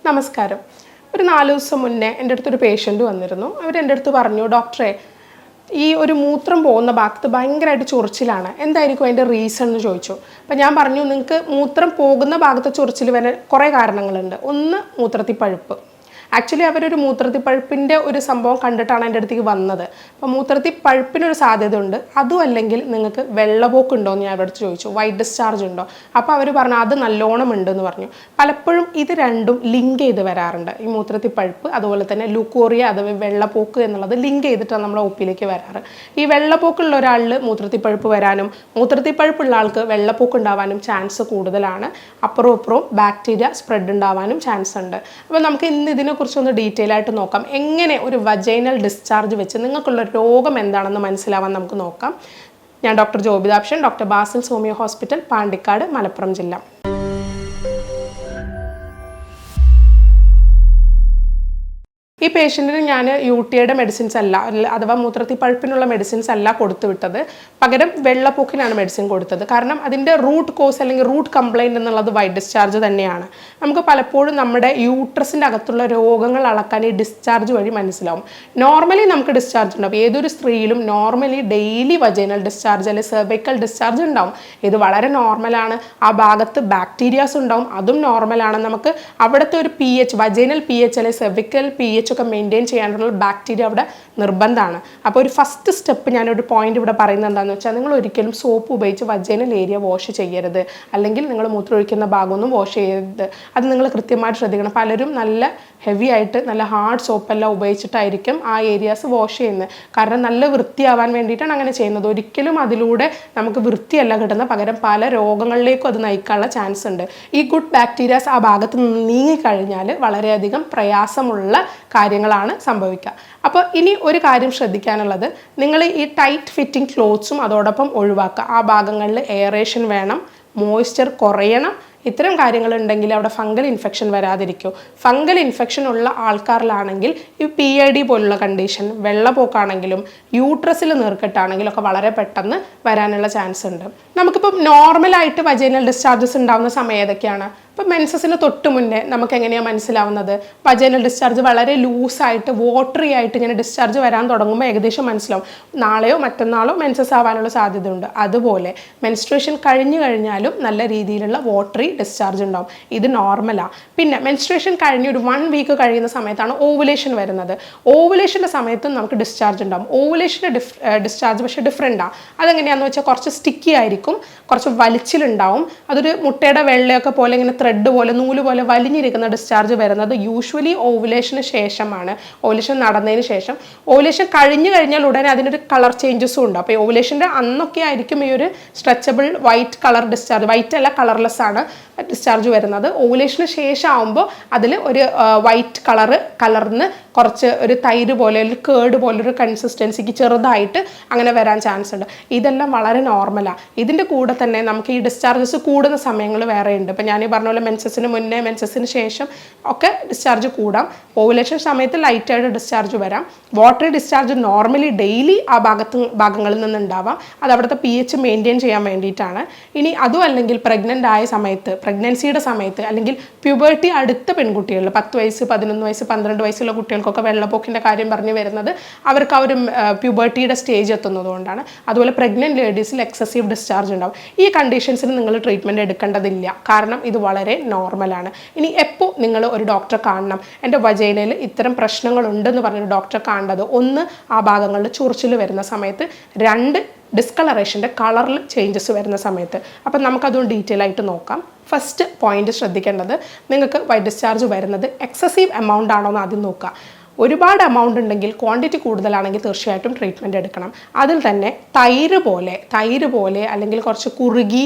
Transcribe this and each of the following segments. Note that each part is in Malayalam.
നമസ്കാരം. ഒരു 4 ദിവസം മുന്നേ എൻ്റെ അടുത്തൊരു പേഷ്യൻ്റ് വന്നിരുന്നു. അവരെൻ്റെ അടുത്ത് പറഞ്ഞു, ഡോക്ടറെ ഈ ഒരു മൂത്രം പോകുന്ന ഭാഗത്ത് ഭയങ്കരമായിട്ട് ചൊറിച്ചിലാണ്, എന്തായിരിക്കും അതിൻ്റെ റീസൺ എന്ന് ചോദിച്ചു. അപ്പം ഞാൻ പറഞ്ഞു, നിങ്ങൾക്ക് മൂത്രം പോകുന്ന ഭാഗത്ത് ചൊറിച്ചിൽ വരാൻ കുറേ കാരണങ്ങളുണ്ട്. ഒന്ന്, മൂത്രത്തിൽ പഴുപ്പ്. ആക്ച്വലി അവരൊരു മൂത്രത്തിൽ പഴുപ്പിൻ്റെ ഒരു സംഭവം കണ്ടിട്ടാണ് എൻ്റെ അടുത്തേക്ക് വന്നത്. അപ്പോൾ മൂത്രത്തിൽ പഴുപ്പിനൊരു സാധ്യത ഉണ്ട്. അതും അല്ലെങ്കിൽ നിങ്ങൾക്ക് വെള്ളപോക്ക് ഉണ്ടോ എന്ന് ഞാൻ അവരുടെ അടുത്ത് ചോദിച്ചു, വൈറ്റ് ഡിസ്ചാർജ് ഉണ്ടോ. അപ്പോൾ അവർ പറഞ്ഞു അത് നല്ലോണം ഉണ്ടെന്ന് പറഞ്ഞു. പലപ്പോഴും ഇത് രണ്ടും ലിങ്ക് ചെയ്ത് വരാറുണ്ട്. ഈ മൂത്രത്തിൽ പഴുപ്പ് അതുപോലെ തന്നെ ലൂക്കോറിയ അഥവാ വെള്ളപ്പോക്ക് എന്നുള്ളത് ലിങ്ക് ചെയ്തിട്ടാണ് നമ്മൾ ഒപ്പിലേക്ക് വരാറ്. ഈ വെള്ളപ്പോക്കുള്ള ഒരാളിൽ മൂത്രത്തിൽ പഴുപ്പ് വരാനും മൂത്രത്തിൽ പഴുപ്പുള്ള ആൾക്ക് വെള്ളപ്പോക്ക് ഉണ്ടാവാനും ചാൻസ് കൂടുതലാണ്. അപ്പുറവും ഇപ്പുറവും ബാക്ടീരിയ സ്പ്രെഡ് ഉണ്ടാവാനും ചാൻസ് ഉണ്ട്. അപ്പോൾ നമുക്ക് ഇന്ന് ഇതിനെ കുറിച്ചൊന്ന് ഡീറ്റെയിൽ ആയിട്ട് നോക്കാം. എങ്ങനെ ഒരു വജൈനൽ ഡിസ്ചാർജ് വെച്ച് നിങ്ങൾക്കുള്ള രോഗം എന്താണെന്ന് മനസ്സിലാവാൻ നമുക്ക് നോക്കാം. ഞാൻ doctor Jobithakshan, doctor Basil's homeo hospital, Pandikkad, Malappuram ജില്ല. ഈ പേഷ്യൻറ്റിന് ഞാൻ UTIയുടെ മെഡിസിൻസ് അല്ല, അഥവാ മൂത്രത്തിൽ പഴുപ്പിനുള്ള മെഡിസിൻസ് അല്ല കൊടുത്തു വിട്ടത്. പകരം വെള്ളപ്പൊക്കിനാണ് മെഡിസിൻ കൊടുത്തത്. കാരണം അതിൻ്റെ റൂട്ട് കോസ് അല്ലെങ്കിൽ റൂട്ട് കംപ്ലൈൻറ്റ് എന്നുള്ളത് വൈറ്റ് ഡിസ്ചാർജ് തന്നെയാണ്. നമുക്ക് പലപ്പോഴും നമ്മുടെ യൂട്രസിൻ്റെ അകത്തുള്ള രോഗങ്ങൾ അളക്കാൻ ഈ ഡിസ്ചാർജ് വഴി മനസ്സിലാവും. നോർമലി നമുക്ക് ഡിസ്ചാർജ് ഉണ്ടാവും. ഏതൊരു സ്ത്രീയിലും നോർമലി ഡെയിലി വജൈനൽ ഡിസ്ചാർജ് അല്ലെങ്കിൽ സെർവിക്കൽ ഡിസ്ചാർജ് ഉണ്ടാവും. ഇത് വളരെ നോർമലാണ്. ആ ഭാഗത്ത് ബാക്ടീരിയാസ് ഉണ്ടാവും, അതും നോർമലാണ്. നമുക്ക് അവിടുത്തെ ഒരു pH, വജൈനൽ pH അല്ലെങ്കിൽ സെർവിക്കൽ pH ഒക്കെ മെയിൻറ്റെയിൻ ചെയ്യാനുള്ള ബാക്ടീരിയ അവിടെ നിർബന്ധമാണ്. അപ്പോൾ ഒരു ഫസ്റ്റ് സ്റ്റെപ്പ് ഞാനൊരു പോയിന്റ് ഇവിടെ പറയുന്നത് എന്താണെന്ന് വെച്ചാൽ, നിങ്ങൾ ഒരിക്കലും സോപ്പ് ഉപയോഗിച്ച് വജൈനൽ ഏരിയ വാഷ് ചെയ്യരുത്, അല്ലെങ്കിൽ നിങ്ങൾ മൂത്രമൊഴിക്കുന്ന ഭാഗമൊന്നും വാഷ് ചെയ്യരുത്. അത് നിങ്ങൾ കൃത്യമായിട്ട് ശ്രദ്ധിക്കണം. പലരും നല്ല ഹെവി ആയിട്ട് നല്ല ഹാർഡ് സോപ്പെല്ലാം ഉപയോഗിച്ചിട്ടായിരിക്കും ആ ഏരിയാസ് വാഷ് ചെയ്യുന്നത്. കാരണം നല്ല വൃത്തിയാവാൻ വേണ്ടിയിട്ടാണ് അങ്ങനെ ചെയ്യുന്നത്. ഒരിക്കലും അതിലൂടെ നമുക്ക് വൃത്തിയല്ല കിട്ടുന്നത്, പകരം പല രോഗങ്ങളിലേക്കും അത് നയിക്കാനുള്ള ചാൻസ് ഉണ്ട്. ഈ ഗുഡ് ബാക്ടീരിയാസ് ആ ഭാഗത്ത് നിന്ന് നീങ്ങിക്കഴിഞ്ഞാൽ വളരെയധികം പ്രയാസമുള്ള കാര്യങ്ങളാണ് സംഭവിക്കുക. അപ്പോൾ ഇനി ഒരു കാര്യം ശ്രദ്ധിക്കാനുള്ളത്, നിങ്ങൾ ഈ ടൈറ്റ് ഫിറ്റിംഗ് ക്ലോത്ത്സും അതോടൊപ്പം ഒഴിവാക്കുക. ആ ഭാഗങ്ങളിൽ എയറേഷൻ വേണം, മോയ്സ്ചർ കുറയണം. ഇത്തരം കാര്യങ്ങളുണ്ടെങ്കിൽ അവിടെ ഫംഗൽ ഇൻഫെക്ഷൻ വരാതിരിക്കും. ഫംഗൽ ഇൻഫെക്ഷൻ ഉള്ള ആൾക്കാരിലാണെങ്കിൽ ഈ PID പോലുള്ള കണ്ടീഷൻ, വെള്ളപ്പോക്കാണെങ്കിലും യൂട്രസിൽ നീർക്കെട്ടാണെങ്കിലും ഒക്കെ വളരെ പെട്ടെന്ന് വരാനുള്ള ചാൻസ് ഉണ്ട്. നമുക്കിപ്പം നോർമലായിട്ട് വജൈനൽ ഡിസ്ചാർജസ് ഉണ്ടാകുന്ന സമയം ഏതൊക്കെയാണ്? ഇപ്പം മെൻസസിന് തൊട്ട് മുന്നേ നമുക്ക് എങ്ങനെയാണ് മനസ്സിലാവുന്നത്? വജൈനൽ ഡിസ്ചാർജ് വളരെ ലൂസായിട്ട് വാട്ടറി ആയിട്ട് ഇങ്ങനെ ഡിസ്ചാർജ് വരാൻ തുടങ്ങുമ്പോൾ ഏകദേശം മനസ്സിലാവും നാളെയോ മറ്റന്നാളോ മെൻസസ് ആവാനുള്ള സാധ്യതയുണ്ട്. അതുപോലെ മെൻസ്ട്രേഷൻ കഴിഞ്ഞു കഴിഞ്ഞാലും നല്ല രീതിയിലുള്ള വാട്ടറി ഡിസ്ചാർജ് ഉണ്ടാവും. ഇത് നോർമലാണ്. പിന്നെ മെൻസ്ട്രേഷൻ കഴിഞ്ഞ് ഒരു 1 വീക്ക് കഴിയുന്ന സമയത്താണ് ഓവുലേഷൻ വരുന്നത്. ഓവുലേഷൻ്റെ സമയത്തും നമുക്ക് ഡിസ്ചാർജ് ഉണ്ടാവും. ഓവുലേഷൻ്റെ ഡിസ്ചാർജ് പക്ഷേ ഡിഫറെൻറ്റാണ്. അതെങ്ങനെയാണെന്ന് വെച്ചാൽ കുറച്ച് സ്റ്റിക്കി ആയിരിക്കും, കുറച്ച് വലിച്ചിലുണ്ടാവും. അതൊരു മുട്ടയുടെ വെള്ളയൊക്കെ പോലെ ഇങ്ങനെ ത്രെഡ് പോലെ നൂല് പോലെ വലിഞ്ഞിരിക്കുന്ന ഡിസ്ചാർജ് വരുന്നത് യൂഷ്വലി ഓവുലേഷന് ശേഷമാണ്. ഓവുലേഷൻ നടന്നതിന് ശേഷം. ഓവുലേഷൻ കഴിഞ്ഞു കഴിഞ്ഞാൽ ഉടനെ അതിനൊരു കളർ ചേഞ്ചസും ഉണ്ട്. അപ്പോൾ ഓവുലേഷൻ്റെ അന്നൊക്കെ ആയിരിക്കും ഈ ഒരു stretchable white colour discharge, white അല്ല കളർലെസ് ആണ് ഡിസ്ചാർജ് വരുന്നത്. ഓവുലേഷന് ശേഷം ആകുമ്പോൾ അതിൽ ഒരു വൈറ്റ് കളറിന് കുറച്ച് ഒരു തൈര് പോലെ ഒരു കേർഡ് പോലൊരു കൺസിസ്റ്റൻസിക്ക് ചെറുതായിട്ട് അങ്ങനെ വരാൻ ചാൻസ് ഉണ്ട്. ഇതെല്ലാം വളരെ നോർമലാണ്. ഇതിൻ്റെ കൂടെ തന്നെ നമുക്ക് ഈ ഡിസ്ചാർജസ് കൂടുന്ന സമയങ്ങൾ വേറെ ഉണ്ട്. ഇപ്പം ഞാൻ ഈ പറഞ്ഞ പോലെ മെൻസസിന് മുന്നേ മെൻസസിന് ശേഷം ഒക്കെ ഡിസ്ചാർജ് കൂടാം. ഓവുലേഷൻ സമയത്ത് ലൈറ്റായിട്ട് ഡിസ്ചാർജ് വരാം. വാട്ടറി ഡിസ്ചാർജ് നോർമലി ഡെയിലി ആ ഭാഗങ്ങളിൽ നിന്നുണ്ടാവാം. അത് അവിടുത്തെ pH മെയിൻറ്റെയിൻ ചെയ്യാൻ വേണ്ടിയിട്ടാണ്. ഇനി അതും അല്ലെങ്കിൽ പ്രഗ്നൻ്റ് ആയ സമയത്ത്, പ്രഗ്നൻസിയുടെ സമയത്ത് അല്ലെങ്കിൽ പ്യൂബർട്ടി അടുത്ത പെൺകുട്ടികളിൽ 10 വയസ്സ് 11 വയസ്സ് 12 വയസ്സുള്ള കുട്ടികൾക്കൊക്കെ വെള്ളപ്പൊക്കിൻ്റെ കാര്യം പറഞ്ഞു വരുന്നത് അവർക്ക് ആ ഒരു പ്യൂബർട്ടിയുടെ സ്റ്റേജ് എത്തുന്നതുകൊണ്ടാണ്. അതുപോലെ പ്രഗ്നൻറ്റ് ലേഡീസിൽ എക്സസീവ് ഡിസ്ചാർജ് ഉണ്ടാവും. ഈ കണ്ടീഷൻസിന് നിങ്ങൾ ട്രീറ്റ്മെൻറ്റ് എടുക്കേണ്ടതില്ല, കാരണം ഇത് വളരെ നോർമലാണ്. ഇനി എപ്പോൾ നിങ്ങൾ ഒരു ഡോക്ടറെ കാണണം? എൻ്റെ വജൈനയിൽ ഇത്തരം പ്രശ്നങ്ങളുണ്ടെന്ന് പറഞ്ഞൊരു ഡോക്ടറെ കാണേണ്ടത്, ഒന്ന് ആ ഭാഗങ്ങളിൽ ചൊറിച്ചിൽ വരുന്ന സമയത്ത്, 2 ഡിസ്കളറേഷൻ്റെ കളറിൽ ചേഞ്ചസ് വരുന്ന സമയത്ത്. അപ്പം നമുക്കതുകൊണ്ട് ഡീറ്റെയിൽ ആയിട്ട് നോക്കാം. ഫസ്റ്റ് പോയിന്റ് ശ്രദ്ധിക്കേണ്ടത്, നിങ്ങൾക്ക് വൈറ്റ് ഡിസ്ചാർജ് വരുന്നത് എക്സസീവ് എമൗണ്ട് ആണോ എന്ന് ആദ്യം നോക്കുക. ഒരുപാട് എമൗണ്ട് ഉണ്ടെങ്കിൽ, ക്വാണ്ടിറ്റി കൂടുതലാണെങ്കിൽ തീർച്ചയായിട്ടും ട്രീറ്റ്മെൻറ്റ് എടുക്കണം. അതിൽ തന്നെ തൈര് പോലെ അല്ലെങ്കിൽ കുറച്ച് കുറുകി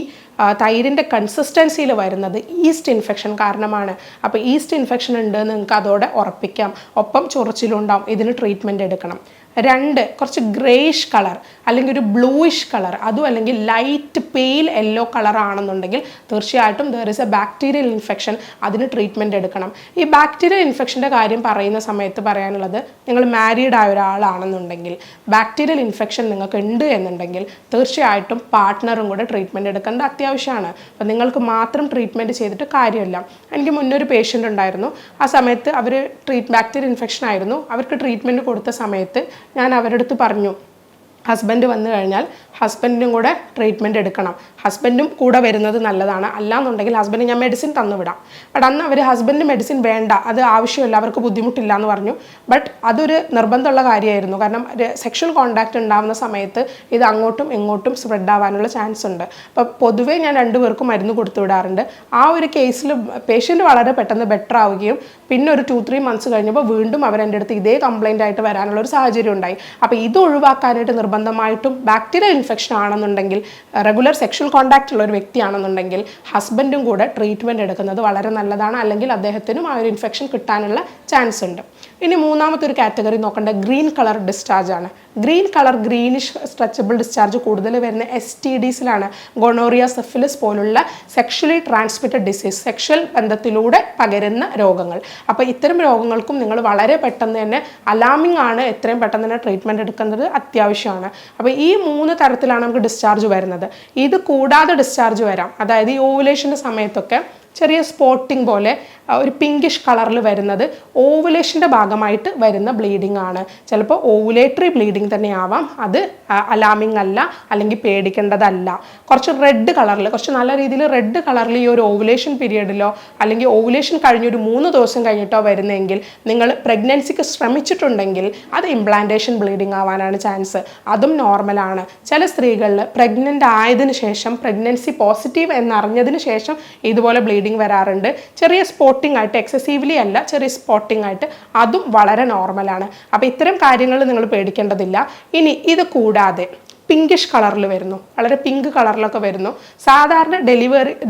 തൈരിൻ്റെ കൺസിസ്റ്റൻസിയിൽ വരുന്നത് ഈസ്റ്റ് ഇൻഫെക്ഷൻ കാരണമാണ്. അപ്പോൾ ഈസ്റ്റ് ഇൻഫെക്ഷൻ ഉണ്ട് നിങ്ങൾക്ക് അതോടെ ഉറപ്പിക്കാം. ഒപ്പം ചൊറിച്ചിലുണ്ടാവും. ഇതിന് ട്രീറ്റ്മെൻറ്റ് എടുക്കണം. 2, കുറച്ച് ഗ്രേയിഷ് കളർ അല്ലെങ്കിൽ ഒരു ബ്ലൂയിഷ് കളർ, അതും അല്ലെങ്കിൽ ലൈറ്റ് പെയിൽ യെല്ലോ കളർ ആണെന്നുണ്ടെങ്കിൽ തീർച്ചയായിട്ടും there is A bacterial infection. അതിന് ട്രീറ്റ്മെൻറ്റ് എടുക്കണം. ഈ ബാക്ടീരിയൽ ഇൻഫെക്ഷൻ്റെ കാര്യം പറയുന്ന സമയത്ത് പറയാനുള്ളത്, നിങ്ങൾ മാരീഡ് ആയ ഒരാളാണെന്നുണ്ടെങ്കിൽ ബാക്ടീരിയൽ ഇൻഫെക്ഷൻ നിങ്ങൾക്ക് ഉണ്ട് എന്നുണ്ടെങ്കിൽ തീർച്ചയായിട്ടും പാർട്ട്ണറും കൂടെ ട്രീറ്റ്മെൻറ്റ് എടുക്കേണ്ട അത്യാവശ്യമാണ്. അപ്പം നിങ്ങൾക്ക് മാത്രം ട്രീറ്റ്മെൻറ്റ് ചെയ്തിട്ട് കാര്യമില്ല. എനിക്ക് മുന്നൊരു പേഷ്യൻ്റ് ഉണ്ടായിരുന്നു. ആ സമയത്ത് അവർ ബാക്ടീരിയൽ ഇൻഫെക്ഷൻ ആയിരുന്നു. അവർക്ക് ട്രീറ്റ്മെൻറ്റ് കൊടുത്ത സമയത്ത് ഞാൻ അവരുടെ അടുത്ത് പറഞ്ഞു, ഹസ്ബൻഡ് വന്നു കഴിഞ്ഞാൽ ഹസ്ബൻഡിനും കൂടെ ട്രീറ്റ്മെൻറ്റ് എടുക്കണം. ഹസ്ബൻഡും കൂടെ വരുന്നത് നല്ലതാണ്. അല്ലാന്നുണ്ടെങ്കിൽ ഹസ്ബൻഡ് ഞാൻ മെഡിസിൻ തന്നുവിടാം. ബട്ട് അന്ന് അവർ ഹസ്ബൻഡ് മെഡിസിൻ വേണ്ട, അത് ആവശ്യമില്ല, അവർക്ക് ബുദ്ധിമുട്ടില്ല എന്ന് പറഞ്ഞു. ബട്ട് അതൊരു നിർബന്ധമുള്ള കാര്യമായിരുന്നു. കാരണം സെക്ഷൽ കോണ്ടാക്റ്റ് ഉണ്ടാകുന്ന സമയത്ത് ഇത് അങ്ങോട്ടും ഇങ്ങോട്ടും സ്പ്രെഡ് ആവാനുള്ള ചാൻസ് ഉണ്ട്. അപ്പോൾ പൊതുവേ ഞാൻ രണ്ടുപേർക്കും മരുന്ന് കൊടുത്തു വിടാറുണ്ട്. ആ ഒരു കേസിൽ പേഷ്യൻ്റ് വളരെ പെട്ടെന്ന് ബെറ്റർ ആവുകയും പിന്നെ ഒരു 2-3 months കഴിഞ്ഞപ്പോൾ വീണ്ടും അവരെൻ്റെ അടുത്ത് ഇതേ കംപ്ലയിൻ്റ് ആയിട്ട് വരാനുള്ള ഒരു സാഹചര്യം ഉണ്ടായി. അപ്പോൾ ഇത് ഒഴിവാക്കാനായിട്ട് നിർബന്ധമായിട്ടും ബാക്ടീരിയൽ ഇൻഫെക്ഷൻ ആണെന്നുണ്ടെങ്കിൽ, റെഗുലർ സെക്ഷൽ കോണ്ടാക്റ്റ് ഉള്ള ഒരു വ്യക്തിയാണെന്നുണ്ടെങ്കിൽ ഹസ്ബൻഡും കൂടെ ട്രീറ്റ്മെൻറ്റ് എടുക്കുന്നത് വളരെ നല്ലതാണ്. അല്ലെങ്കിൽ അദ്ദേഹത്തിനും ആ ഒരു ഇൻഫെക്ഷൻ കിട്ടാനുള്ള ചാൻസ് ഉണ്ട്. ഇനി മൂന്നാമത്തെ ഒരു കാറ്റഗറി നോക്കേണ്ട ഗ്രീൻ കളർ ഡിസ്ചാർജ് ആണ്. Green colour, greenish stretchable discharge കൂടുതൽ വരുന്ന STDസിലാണ്. ഗൊണോറിയ, സിഫിലിസ് പോലുള്ള സെക്ഷലി ട്രാൻസ്മിറ്റഡ് ഡിസീസ്, സെക്ഷൽ ബന്ധത്തിലൂടെ പകരുന്ന രോഗങ്ങൾ. അപ്പോൾ ഇത്തരം രോഗങ്ങൾക്കും നിങ്ങൾ വളരെ പെട്ടെന്ന് തന്നെ അലാമിംഗ് ആണ്, എത്രയും പെട്ടെന്ന് തന്നെ ട്രീറ്റ്മെൻറ്റ് എടുക്കുന്നത് അത്യാവശ്യമാണ്. അപ്പോൾ ഈ 3 തരത്തിലാണ് നമുക്ക് ഡിസ്ചാർജ് വരുന്നത്. ഇത് കൂടാതെ ഡിസ്ചാർജ് വരാം. അതായത് ഈ ഓവുലേഷൻ്റെ സമയത്തൊക്കെ ചെറിയ സ്പോട്ടിങ് പോലെ ഒരു പിങ്കിഷ് കളറിൽ വരുന്നത് ഓവുലേഷൻ്റെ ഭാഗമായിട്ട് വരുന്ന ബ്ലീഡിംഗ് ആണ്. ചിലപ്പോൾ ഓവുലേറ്ററി ബ്ലീഡിംഗ് തന്നെ ആവാം. അത് അലാമിംഗ് അല്ല, അല്ലെങ്കിൽ പേടിക്കേണ്ടതല്ല. കുറച്ച് റെഡ് കളറിൽ, കുറച്ച് നല്ല രീതിയിൽ റെഡ് കളറിൽ ഈ ഒരു ഓവുലേഷൻ പീരീഡിലോ അല്ലെങ്കിൽ ഓവുലേഷൻ കഴിഞ്ഞൊരു 3 ദിവസം കഴിഞ്ഞിട്ടോ വരുന്നതെങ്കിൽ, നിങ്ങൾ പ്രഗ്നൻസിക്ക് ശ്രമിച്ചിട്ടുണ്ടെങ്കിൽ അത് ഇംപ്ലാന്റേഷൻ ബ്ലീഡിംഗ് ആവാനാണ് ചാൻസ്. അതും നോർമലാണ്. ചില സ്ത്രീകളിൽ പ്രഗ്നൻ്റ് ആയതിനു ശേഷം, പ്രഗ്നൻസി പോസിറ്റീവ് എന്നറിഞ്ഞതിന് ശേഷം ഇതുപോലെ ബ്ലീഡിംഗ് വരാറുണ്ട്. ചെറിയ സ്പോട്ടിംഗ് ആയിട്ട്, എക്സസീവ്ലി അല്ല, ചെറിയ സ്പോട്ടിംഗ് ആയിട്ട്, അതും വളരെ നോർമലാണ്. അപ്പോൾ ഇത്തരം കാര്യങ്ങൾ നിങ്ങൾ പേടിക്കേണ്ടതില്ല. ഇനി ഇത് കൂടാതെ പിങ്കിഷ് കളറിൽ വരുന്നു, വളരെ പിങ്ക് കളറിലൊക്കെ വരുന്നു. സാധാരണ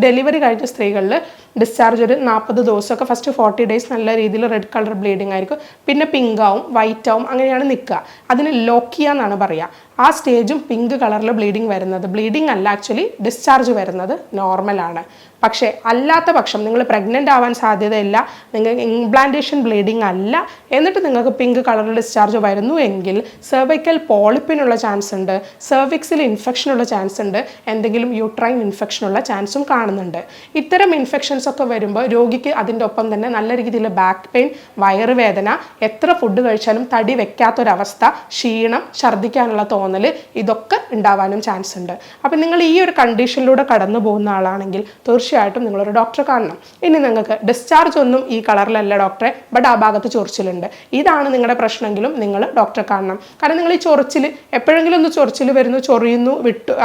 ഡെലിവറി കഴിഞ്ഞ സ്ത്രീകളിൽ ഡിസ്ചാർജ് ഒരു 40 ദിവസമൊക്കെ, ഫസ്റ്റ് 40 days നല്ല രീതിയിൽ റെഡ് കളർ ബ്ലീഡിംഗ് ആയിരിക്കും. പിന്നെ പിങ്ക് ആവും, വൈറ്റ് ആവും, അങ്ങനെയാണ് നിൽക്കുക. അതിന് ലോക്കിയ എന്നാണ് പറയുക. ആ സ്റ്റേജും പിങ്ക് കളറിൽ ബ്ലീഡിംഗ് വരുന്നത്, ബ്ലീഡിംഗ് അല്ല ആക്ച്വലി, ഡിസ്ചാർജ് വരുന്നത് നോർമലാണ്. പക്ഷേ അല്ലാത്ത പക്ഷം നിങ്ങൾ പ്രഗ്നൻ്റ് ആവാൻ സാധ്യതയില്ല, നിങ്ങൾക്ക് ഇംപ്ലാന്റേഷൻ ബ്ലീഡിംഗ് അല്ല, എന്നിട്ട് നിങ്ങൾക്ക് പിങ്ക് കളറിൽ ഡിസ്ചാർജ് വരുന്നു എങ്കിൽ സെർവിക്കൽ പോളിപ്പിനുള്ള ചാൻസ് ഉണ്ട്, സെർവിക്സിൽ ഇൻഫെക്ഷനുള്ള ചാൻസ് ഉണ്ട്, എന്തെങ്കിലും യൂട്രൈൻ ഇൻഫെക്ഷനുള്ള ചാൻസും കാണുന്നുണ്ട്. ഇത്തരം ഇൻഫെക്ഷൻസ് ഒക്കെ വരുമ്പോൾ രോഗിക്ക് അതിൻ്റെ ഒപ്പം തന്നെ നല്ല രീതിയിൽ ബാക്ക് പെയിൻ, വയറുവേദന, എത്ര ഫുഡ് കഴിച്ചാലും തടി വെക്കാത്തൊരവസ്ഥ, ക്ഷീണം, ഛർദ്ദിക്കാനുള്ള തോന്നൽ, ഇതൊക്കെ ഉണ്ടാവാനും ചാൻസ് ഉണ്ട്. അപ്പം നിങ്ങൾ ഈ ഒരു കണ്ടീഷനിലൂടെ കടന്നു പോകുന്ന ആളാണെങ്കിൽ തീർച്ചയായിട്ടും നിങ്ങളൊരു ഡോക്ടറെ കാണണം. ഇനി നിങ്ങൾക്ക് ഡിസ്ചാർജ് ഒന്നും ഈ കളറിലല്ല ഡോക്ടറെ, ബട്ട് ആ ഭാഗത്ത് ചൊറിച്ചിലുണ്ട്, ഇതാണ് നിങ്ങളുടെ പ്രശ്നമെങ്കിലും നിങ്ങൾ ഡോക്ടറെ കാണണം. കാരണം നിങ്ങൾ ഈ ചൊറിച്ചിൽ എപ്പോഴെങ്കിലും ഒന്ന് ചൊറിച്ചിൽ വരുന്നു, ചൊറിയുന്നു,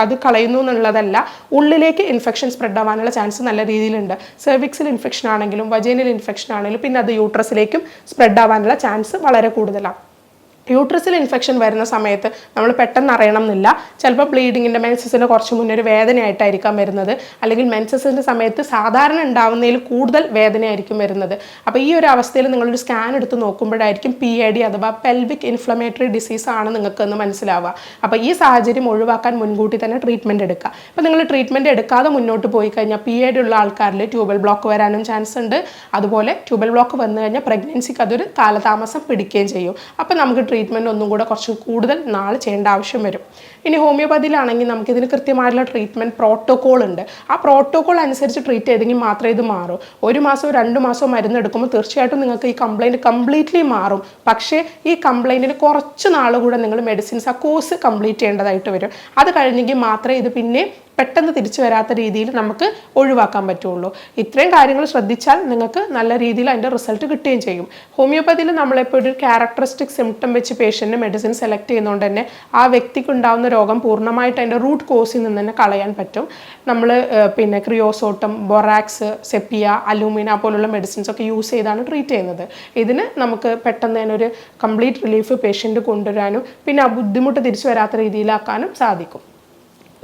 അത് കളയുന്നു എന്നുള്ളതല്ല, ഉള്ളിലേക്ക് ഇൻഫെക്ഷൻ സ്പ്രെഡ് ആവാനുള്ള ചാൻസ് നല്ല രീതിയിലുണ്ട്. സെർവിക്സിൽ ഇൻഫെക്ഷൻ ആണെങ്കിലും വജൈനൽ ഇൻഫെക്ഷൻ ആണെങ്കിലും പിന്നെ അത് യൂട്രസിലേക്കും സ്പ്രെഡ് ആവാനുള്ള ചാൻസ് വളരെ കൂടുതലാണ്. യൂട്രസിൽ ഇൻഫെക്ഷൻ വരുന്ന സമയത്ത് നമ്മൾ പെട്ടെന്ന് അറിയണം എന്നില്ല. ചിലപ്പോൾ ബ്ലീഡിങ്ങിൻ്റെ, മെൻസസിന് കുറച്ച് മുന്നേ ഒരു വേദനയായിട്ടായിരിക്കാം വരുന്നത്, അല്ലെങ്കിൽ മെൻസസിൻ്റെ സമയത്ത് സാധാരണ ഉണ്ടാവുന്നതിൽ കൂടുതൽ വേദനയായിരിക്കും വരുന്നത്. അപ്പോൾ ഈ ഒരു അവസ്ഥയിൽ നിങ്ങളൊരു സ്കാൻ എടുത്ത് നോക്കുമ്പോഴായിരിക്കും PID അഥവാ പെൽവിക് ഇൻഫ്ലമേറ്ററി ഡിസീസ് ആണ് നിങ്ങൾക്കെന്ന് മനസ്സിലാവുക. അപ്പോൾ ഈ സാഹചര്യം ഒഴിവാക്കാൻ മുൻകൂട്ടി തന്നെ ട്രീറ്റ്മെൻറ്റ് എടുക്കുക. അപ്പോൾ നിങ്ങൾ ട്രീറ്റ്മെൻറ്റ് എടുക്കാതെ മുന്നോട്ട് പോയി കഴിഞ്ഞാൽ PID ഉള്ള ആൾക്കാരിൽ ട്യൂബൽ ബ്ലോക്ക് വരാനും ചാൻസ് ഉണ്ട്. അതുപോലെ ട്യൂബൽ ബ്ലോക്ക് വന്നു കഴിഞ്ഞാൽ പ്രഗ്നൻസിക്ക് അതൊരു കാലതാമസം പിടിക്കുകയും ചെയ്യും. അപ്പോൾ നമുക്ക് ട്രീറ്റ്മെൻറ്റ് ഒന്നും കൂടെ കുറച്ച് കൂടുതൽ നാൾ ചെയ്യേണ്ട ആവശ്യം വരും. ഇനി ഹോമിയോപ്പതിയിലാണെങ്കിൽ നമുക്കിതിന് കൃത്യമായിട്ടുള്ള ട്രീറ്റ്മെൻറ്റ് പ്രോട്ടോക്കോൾ ഉണ്ട്. ആ പ്രോട്ടോക്കോൾ അനുസരിച്ച് ട്രീറ്റ് ചെയ്തെങ്കിൽ മാത്രമേ ഇത് മാറൂ. 1 മാസമോ 2 മാസമോ മരുന്ന് എടുക്കുമ്പോൾ തീർച്ചയായിട്ടും നിങ്ങൾക്ക് ഈ കംപ്ലയിൻറ്റ് കംപ്ലീറ്റ്ലി മാറും. പക്ഷേ ഈ കംപ്ലയിൻറ്റിന് കുറച്ച് നാൾ കൂടെ നിങ്ങൾ മെഡിസിൻസ് ആ കോഴ്സ് കംപ്ലീറ്റ് ചെയ്യേണ്ടതായിട്ട് വരും. അത് കഴിഞ്ഞെങ്കിൽ മാത്രമേ ഇത് പിന്നെ പെട്ടെന്ന് തിരിച്ചു വരാത്ത രീതിയിൽ നമുക്ക് ഒഴിവാക്കാൻ പറ്റുള്ളൂ. ഇത്രയും കാര്യങ്ങൾ ശ്രദ്ധിച്ചാൽ നിങ്ങൾക്ക് നല്ല രീതിയിൽ അതിൻ്റെ റിസൾട്ട് കിട്ടുകയും ചെയ്യും. ഹോമിയോപ്പതിയിൽ നമ്മളെപ്പോൾ ഒരു ക്യാരക്ടറിസ്റ്റിക് സിംറ്റം വെച്ച് പേഷ്യൻറ്റിന് മെഡിസിൻ സെലക്ട് ചെയ്യുന്നതുകൊണ്ട് തന്നെ ആ വ്യക്തിക്ക് ഉണ്ടാകുന്ന രോഗം പൂർണ്ണമായിട്ട് അതിൻ്റെ റൂട്ട് കോസിൽ നിന്ന് തന്നെ കളയാൻ പറ്റും. നമ്മൾ പിന്നെ ക്രിയോസോട്ടം, ബൊറാക്സ്, സെപ്പിയ, അലൂമിന പോലുള്ള മെഡിസിൻസ് ഒക്കെ യൂസ് ചെയ്താണ് ട്രീറ്റ് ചെയ്യുന്നത്. ഇതിന് നമുക്ക് പെട്ടെന്ന് തന്നെ ഒരു കംപ്ലീറ്റ് റിലീഫ് പേഷ്യൻറ്റ് കൊണ്ടുവരാനും പിന്നെ ആ ബുദ്ധിമുട്ട് തിരിച്ചു വരാത്ത രീതിയിലാക്കാനും സാധിക്കും.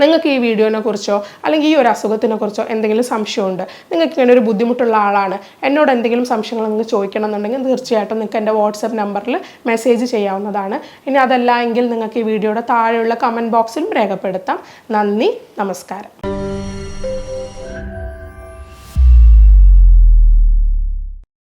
നിങ്ങൾക്ക് ഈ വീഡിയോനെ കുറിച്ചോ അല്ലെങ്കിൽ ഈ ഒരു അസുഖത്തിനെ കുറിച്ചോ എന്തെങ്കിലും സംശയമുണ്ട്, നിങ്ങൾക്ക് ഇങ്ങനെ ഒരു ബുദ്ധിമുട്ടുള്ള ആളാണ്, എന്നോട് എന്തെങ്കിലും സംശയങ്ങൾ നിങ്ങൾക്ക് ചോദിക്കണം എന്നുണ്ടെങ്കിൽ തീർച്ചയായിട്ടും നിങ്ങൾക്ക് എൻ്റെ വാട്സപ്പ് നമ്പറിൽ മെസ്സേജ് ചെയ്യാവുന്നതാണ്. ഇനി അതല്ല എങ്കിൽ നിങ്ങൾക്ക് ഈ വീഡിയോയുടെ താഴെയുള്ള കമൻറ്റ് ബോക്സിലും രേഖപ്പെടുത്താം. നന്ദി, നമസ്കാരം.